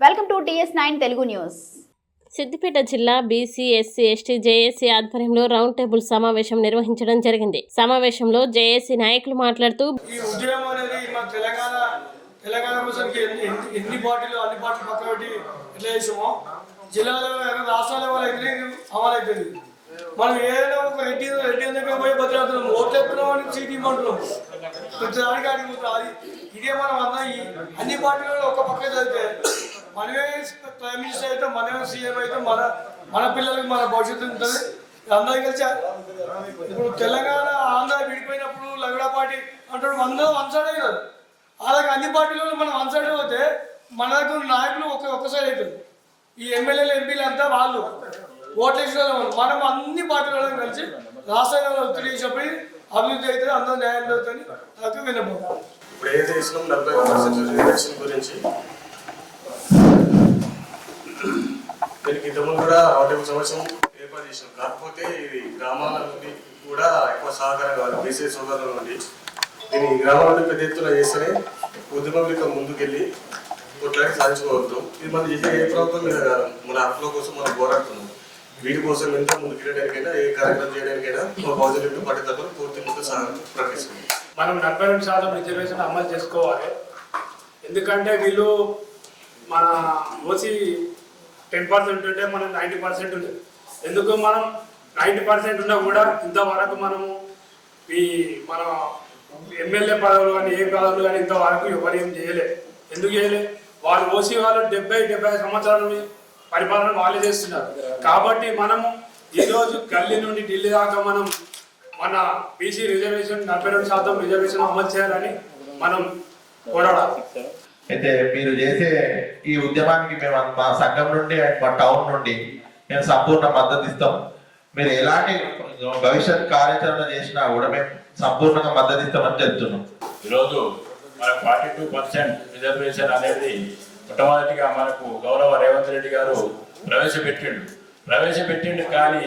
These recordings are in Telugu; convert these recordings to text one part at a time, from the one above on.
Welcome to TS9 Telugu news. Siddipet జిల్లా బీసీ ఎస్సీ ఎస్టీ జేఏసీ ఆధ్వర్యంలో రౌండ్ టేబుల్ సమావేశం నిర్వహించడం జరిగింది. సమావేశంలో జేఏసీ నాయకులు మాట్లాడుతూ ఈ ఉద్యమం అనేది మన తెలంగాణ కోసం ఎన్ని పార్టీలు అన్ని పార్టీలు పక్కన పెట్టి ఎట్లా చేసామో జిల్లాలో రాష్ట్రాల అమలు అవుతుంది. మనం ఏదైనా ఒక రెడ్డి దగ్గర పోయి బతుకుతున్నాం, ఓట్లు ఎత్తున్నాం అని సీటీ ఇవ్వమంటున్నాం. ప్రతిదానికి అడుగుతున్నాం. అది ఇదే మనం అన్ని పార్టీలలో ఒక పక్క చదివితే మనమే ప్రైమ్ మినిస్టర్ అయితే, మనమే సీఎం అయితే మన పిల్లలకి మన భవిష్యత్తు ఉంటుంది. అందరికీ కలిసి ఇప్పుడు తెలంగాణ ఆంధ్ర విడిపోయినప్పుడు లగడా పార్టీ అంటాడు, అందరూ వన్ సైడ్ అయినారు. అలాగే అన్ని పార్టీలలో మనం వన్ సైడ్ పోతే మన దగ్గర నాయకులు ఒక సైడ్ అవుతుంది. ఈ ఎమ్మెల్యేలు ఎంపీలు అంతా వాళ్ళు ఓట్లు వేసిన మనం అన్ని పార్టీలలో కలిసి రాష్ట్రంలో ఒత్తిడి చేసినప్పుడు అభివృద్ధి అయితే అందరూ న్యాయం జరుగుతుంది. నాకు వినబోతాం. ఇప్పుడు ఏదైతే ఇస్తున్నాం 40% రిజర్వేషన్ గురించి దీనికి ఇంతకుముందు కూడా రౌండ్ సంవత్సరం ఏర్పాటు చేసినాం. కాకపోతే ఇది గ్రామాల నుండి కూడా ఎక్కువ సహకారం కావాలి. బీసీ సోదరుల నుండి దీన్ని గ్రామాల పెద్ద ఎత్తున చేస్తేనే ఉద్యమం ముందుకెళ్ళి కొట్లాడి సాధించుకోగలుగుతాం. ఇది మనం చేసే ఏ ప్రభుత్వం మీద కాదు, మన హక్కుల కోసం మనం పోరాడుతున్నాం. వీటి కోసం ఎంత ముందుకెళ్ళడానికైనా ఏ కార్యక్రమం చేయడానికైనా మా బహుజనులకు పట్టుదల పూర్తి ముందు ప్రకటిస్తుంది. మనం 42% రిజర్వేషన్ అమలు చేసుకోవాలి. ఎందుకంటే వీళ్ళు మన ఓసీ 10% ఉంటే మనం 90% ఉంది. ఎందుకు మనం 90% ఉన్నా కూడా ఇంతవరకు మనము మన ఎమ్మెల్యే పదవులు కానీ ఏ పదవులు కానీ ఇంతవరకు ఎవరు ఏం చేయలేదు. ఎందుకు చేయలేదు? వాళ్ళు ఓసీ వాళ్ళు 70-75 సంవత్సరాల నుండి పరిపాలన వాళ్ళే చేస్తున్నారు. కాబట్టి మనము ఈరోజు గల్లీ నుండి ఢిల్లీ దాకా మనం మన బీసీ రిజర్వేషన్ 42% రిజర్వేషన్ అమలు చేయాలని మనం పోరాడాలి. అయితే మీరు చేసే ఈ ఉద్యమానికి మేము మా సంఘం నుండి అండ్ మా టౌన్ నుండి మేము సంపూర్ణ మద్దతు ఇస్తాం. మీరు ఎలాంటి భవిష్యత్ కార్యాచరణ చేసినా కూడా మేము సంపూర్ణంగా మద్దతు ఇస్తామని చెప్తున్నాం. ఈరోజు మన 42% రిజర్వేషన్ అనేది మొట్టమొదటిగా మనకు గౌరవ రేవంత్ రెడ్డి గారు ప్రవేశపెట్టిండు కానీ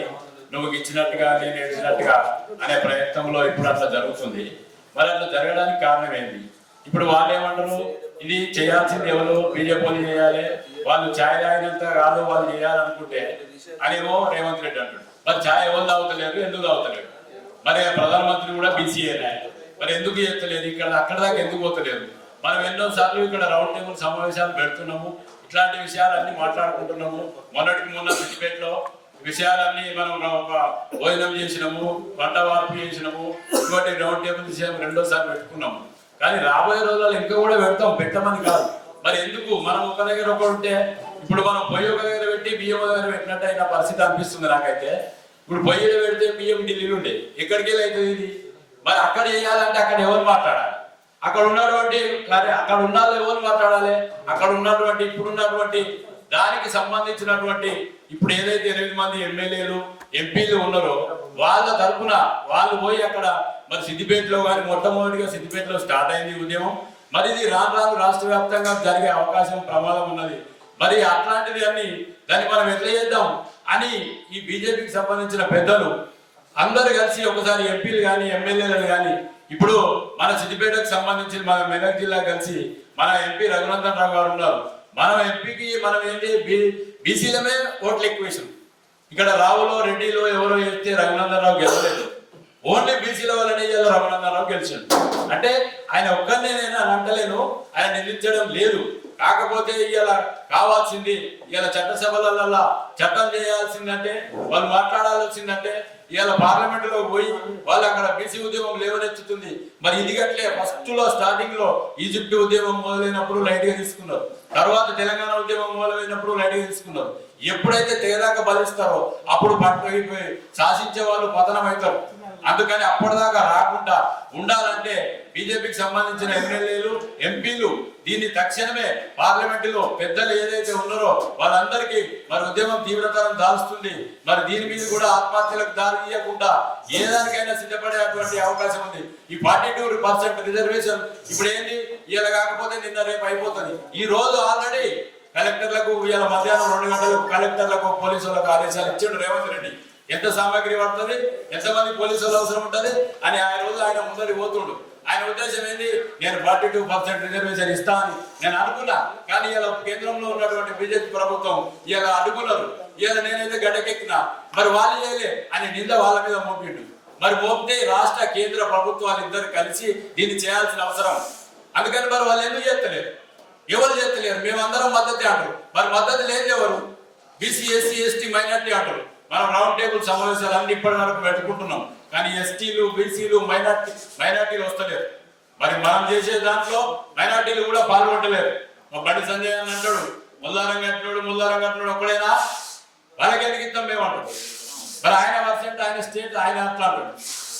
నువ్వు ఇచ్చినట్టుగా నేను ఇచ్చినట్టుగా అనే ప్రయత్నంలో ఇప్పుడు అట్లా జరుగుతుంది. మరి అట్లా జరగడానికి కారణం ఏంటి? ఇప్పుడు వాళ్ళు ఏమంటారు, ఇది చేయాల్సింది ఎవరు, బీజేపీ చేయాలి, వాళ్ళు ఛాయ్ తాగినంత కాదు వాళ్ళు చేయాలనుకుంటే అనేమో రేవంత్ రెడ్డి అంటాడు. మరి ఛాయ్ ఎవరు తాగుతలేరు, ఎందుకు తాగుతలేరు? మరి ప్రధానమంత్రి కూడా బీసీఏనే, మరి ఎందుకు చేస్తలేదు? అక్కడ దాకా ఎందుకు పోతలేదు? మనం ఎన్నోసార్లు ఇక్కడ రౌండ్ టేబుల్ సమావేశాలు పెడుతున్నాము, ఇట్లాంటి విషయాలన్నీ మాట్లాడుకుంటున్నాము. మొన్న సిద్దిపేటలో విషయాలన్నీ మనం ఒక భోజనం చేసినాము, పంట వార్పు చేసినాము, ఇటువంటి రౌండ్ టేబుల్ విషయం రెండోసారి పెట్టుకున్నాము. కానీ రాబోయే రోజుల్లో ఇంకా కూడా పెట్టమని కాదు. మరి ఎందుకు మనం ఒక దగ్గర ఒకటి ఉంటే ఇప్పుడు మనం పొయ్యి ఒక దగ్గర పెట్టి బియ్యం ఒక దగ్గర పెట్టినట్టు అయిన పరిస్థితి అనిపిస్తుంది నాకైతే. ఇప్పుడు పొయ్యిలో పెడితే బియ్యం ఢిల్లీలో ఉండే, ఎక్కడికి వెళ్ళి అవుతుంది ఇది? మరి అక్కడ చేయాలంటే అక్కడ ఎవరు మాట్లాడాలి? అక్కడ ఉన్నటువంటి ఎవరు మాట్లాడాలి? అక్కడ ఉన్నటువంటి ఇప్పుడున్నటువంటి దానికి సంబంధించినటువంటి ఇప్పుడు ఏదైతే 8 మంది ఎమ్మెల్యేలు ఎంపీలు ఉన్నారో వాళ్ళ తరఫున వాళ్ళు పోయి అక్కడ మరి సిద్దిపేటలో కానీ మొట్టమొదటిగా సిద్దిపేటలో స్టార్ట్ అయింది ఉద్యమం. మరి ఇది రాను రాష్ట్ర వ్యాప్తంగా జరిగే అవకాశం ప్రమాదం ఉన్నది. మరి అట్లాంటిది దాన్ని మనం ఎట్లా చేద్దాం అని ఈ బీజేపీకి సంబంధించిన పెద్దలు అందరు కలిసి ఒకసారి ఎంపీలు కానీ ఎమ్మెల్యేలు కానీ ఇప్పుడు మన సిద్దిపేటకు సంబంధించి మన మెదక్ జిల్లా కలిసి మన ఎంపీ రఘునందన్ రావు గారు ఉన్నారు. మనం ఎంపీకి మనం ఏంటి బీసీలమే ఓట్లు ఎక్కువ వేసాం. ఇక్కడ రావులో రెడ్డిలో ఎవరో వేస్తే రఘునందన్ రావు గెలవలేదు, ఓన్లీ బీసీల వల్లనే రఘునందన్ రావు గెలిచాడు. అంటే ఆయన ఒక్కరినే నేను అంటలేను, ఆయన నిందించడం లేదు. కాకపోతే ఇవాళ కావాల్సింది ఇవాళ చట్టసభలలో చట్టం చేయాల్సిందంటే వాళ్ళు మాట్లాడాల్సిందంటే ఇవాళ పార్లమెంటులో పోయి వాళ్ళు అక్కడ బీసీ ఉద్యమం లేవనెత్తుతుంది. మరి ఇది గట్లే ఫస్ట్ లో స్టార్టింగ్ లో ఈజిప్ట్ ఉద్యమం మొదలైనప్పుడు లైట్ గా తీసుకున్నారు, తర్వాత తెలంగాణ ఉద్యమం మొదలైనప్పుడు లైట్ గా తీసుకున్నారు. ఎప్పుడైతే తెగదాకా బలిస్తారో అప్పుడు పట్టుకుపోయి శాసించే వాళ్ళు పతనం అవుతారు. అందుకని అప్పటిదాకా రాకుండా ఉండాలంటే బీజేపీకి సంబంధించిన ఎమ్మెల్యేలు ఎంపీలు దీన్ని తక్షణమే పార్లమెంటులో పెద్దలు ఏదైతే ఉన్నారో వాళ్ళందరికీ మరి ఉద్యమం తీవ్రతరం దాల్స్తుంది. మరి దీని మీద కూడా ఆత్మహత్యలకు దారి తీయకుండా ఏ దానికైనా సిద్ధపడేటువంటి అవకాశం ఉంది. ఈ 42% రిజర్వేషన్ ఇప్పుడు ఏంటి, ఇలా కాకపోతే నిన్న రేపు అయిపోతుంది. ఈ రోజు ఆల్రెడీ కలెక్టర్లకు ఇవాళ మధ్యాహ్నం 2 గంటలకు కలెక్టర్లకు పోలీసులకు ఆదేశాలు ఇచ్చాడు రేవంత్ రెడ్డి. ఎంత సామాగ్రి పడుతుంది, ఎంతమంది పోలీసులు అవసరం ఉంటుంది అని ఆ రోజు ఆయన ముందరికి పోతుండు. ఆయన ఉద్దేశం ఏంది, నేను 42% రిజర్వేషన్ ఇస్తా అని నేను అనుకున్నా. కానీ ఇలా కేంద్రంలో ఉన్నటువంటి బీజేపీ ప్రభుత్వం ఇలా అడుగున్నారు. ఇలా నేనైతే గడ్డకెక్కినా, మరి వాళ్ళు చేయలే అని నింద వాళ్ళ మీద మోపిండు. మరి మోపితే రాష్ట్ర కేంద్ర ప్రభుత్వాలు ఇద్దరు కలిసి దీన్ని చేయాల్సిన అవసరం. అందుకని మరి వాళ్ళు ఎందుకు చేస్తలేరు? ఎవరు చేస్తలేరు? మేమందరం మద్దతు అంటారు. మరి మద్దతు లేదు ఎవరు? బీసీ, ఎస్సీ, ఎస్టీ, మైనార్టీ అంటారు. మనం రౌండ్ టేబుల్ సమావేశాలు అన్ని ఇప్పటి వరకు పెట్టుకుంటున్నాం. కానీ ఎస్టీలు, బీసీలు, మైనార్టీలు వస్తలేరు. మరి మనం చేసే దాంట్లో మైనార్టీలు కూడా పాల్గొంటలేరు. మా బండి సంజయ్ అని అంటాడు, ముల్లారం కట్టినోడు ఒక్కడైనా వాళ్ళకి ఎందుకు ఇస్తాం మేమంటాడు. మరి ఆయన వర్సెంట్, ఆయన స్టేట్, ఆయన అట్లా అంటాడు.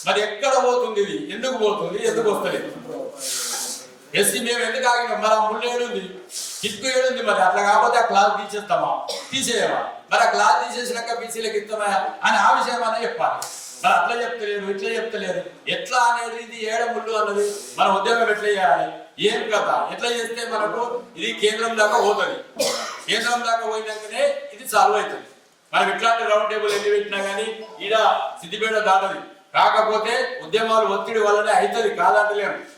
మరి ఎక్కడ పోతుంది ఇది? ఎందుకు పోతుంది? ఎందుకు వస్తలేదు? ఎస్సీ మేము ఎందుకు ఆగినాం? మరి ఆ ముళ్ళు ఏడుంది, కిట్కు ఏడుంది. మరి అట్లా కాకపోతే ఆ క్లాస్ తీసేస్తామా? తీసేయమా? మరి ఆ క్లాస్ తీసేసినాక బీసీలకు ఇస్తామా అని ఆ విషయం అనే చెప్పాలి. మరి అట్లా చెప్తలేరు, ఇట్లా చెప్తలేరు. ఎట్లా అనేది ఇది ఏడ ముళ్ళు అన్నది మన ఉద్యోగం ఎట్లా చేయాలి, ఏం కదా, ఎట్లా చేస్తే మనకు ఇది కేంద్రం దాకా పోతుంది. కేంద్రం దాకా పోయినాకనే ఇది సాల్వ్ అవుతుంది. మనం ఇట్లాంటి రౌండ్ టేబుల్ ఎన్ని పెట్టినా కానీ ఈడ సిద్దిపేట దాటది. కాకపోతే ఉద్యమాలు ఒత్తిడి వల్లనే అవుతుంది, కాదంటలేము.